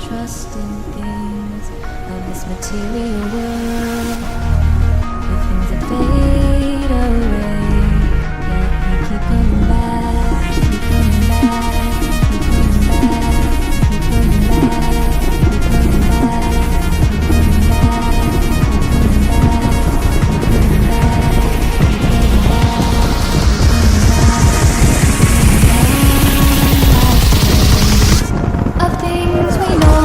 trust in things of this material world. The things that fade away, yet we keep coming back, keep coming back, keep coming back, keep coming back, keep coming back, keep coming back, keep coming back, of things we know.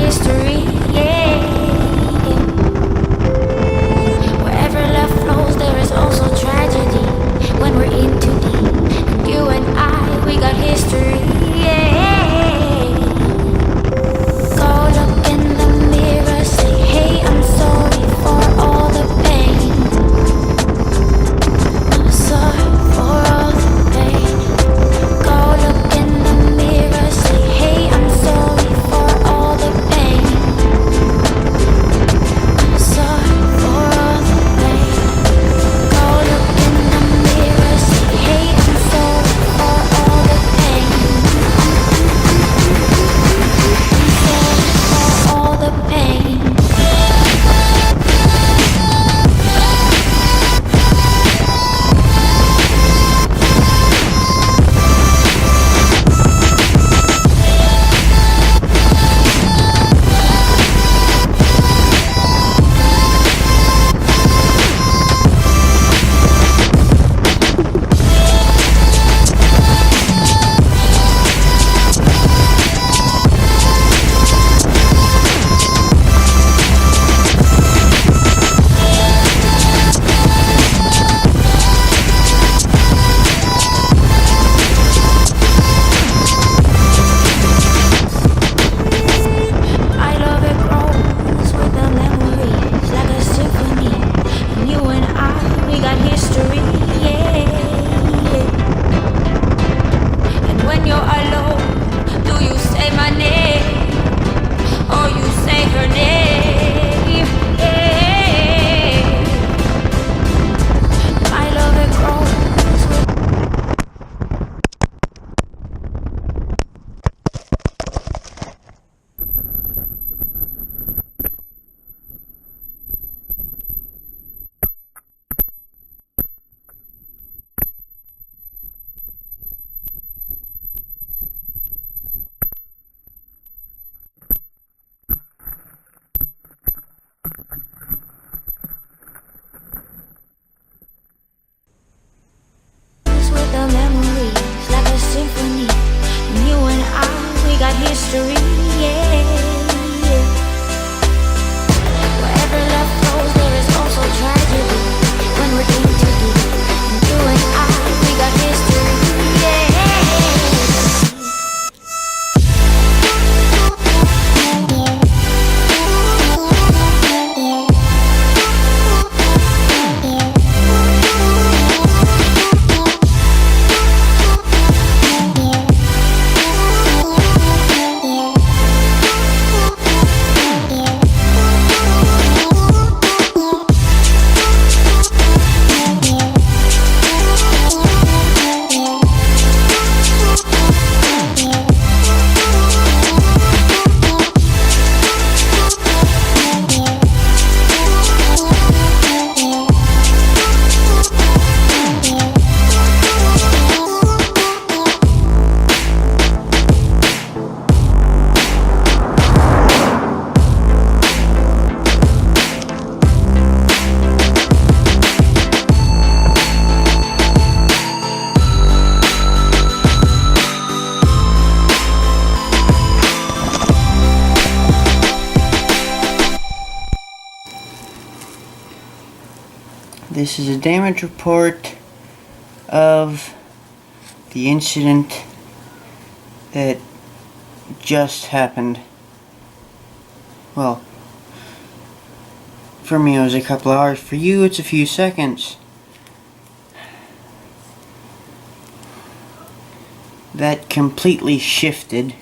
History, yeah, yeah. Wherever love flows, there is also tragedy. When we're in too deep, and you and I, we got history, yeah. Yeah. This is a damage report of the incident that just happened. Well, for me it was a couple hours. For you it's a few seconds. That completely shifted.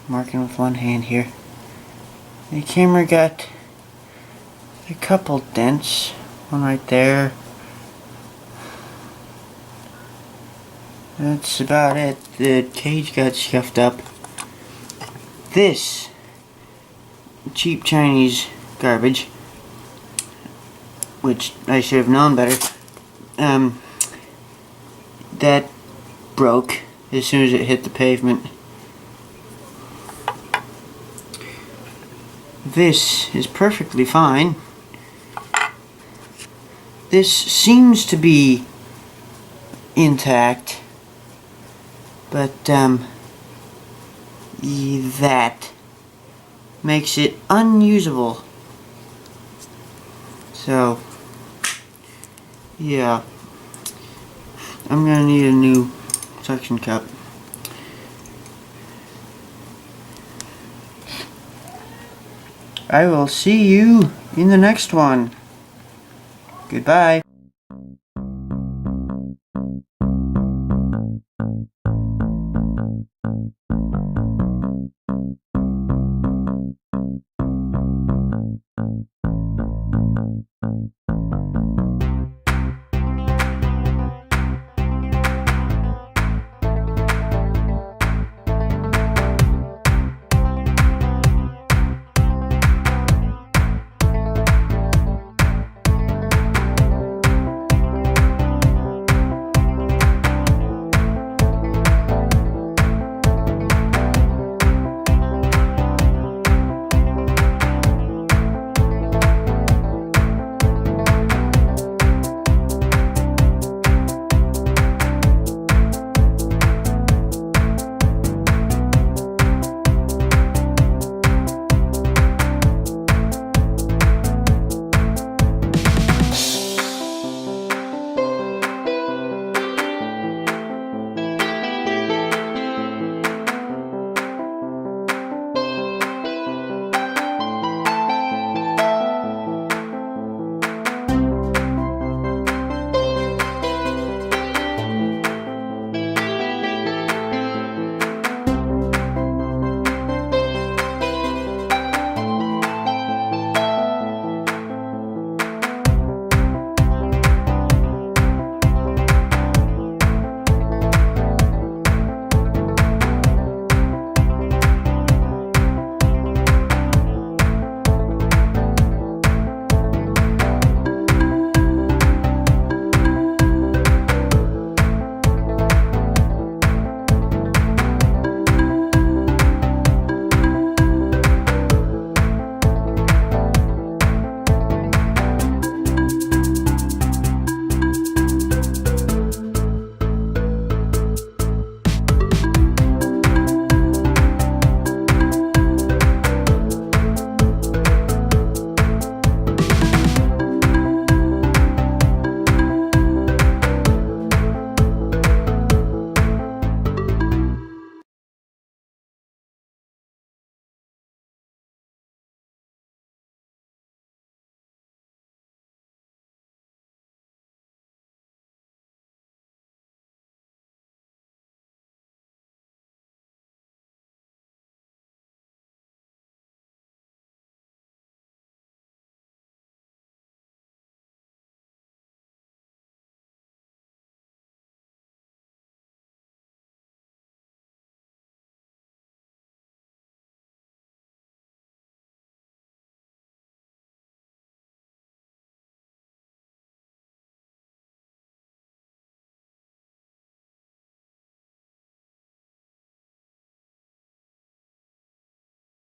Marking with one hand here. The camera got a couple dents. One right there. That's about it. The cage got scuffed up. This cheap Chinese garbage, which I should have known better, that broke as soon as it hit the pavement. This is perfectly fine. This seems to be intact, but that makes it unusable. So yeah, I'm gonna need a new suction cup. I will see you in the next one. Goodbye.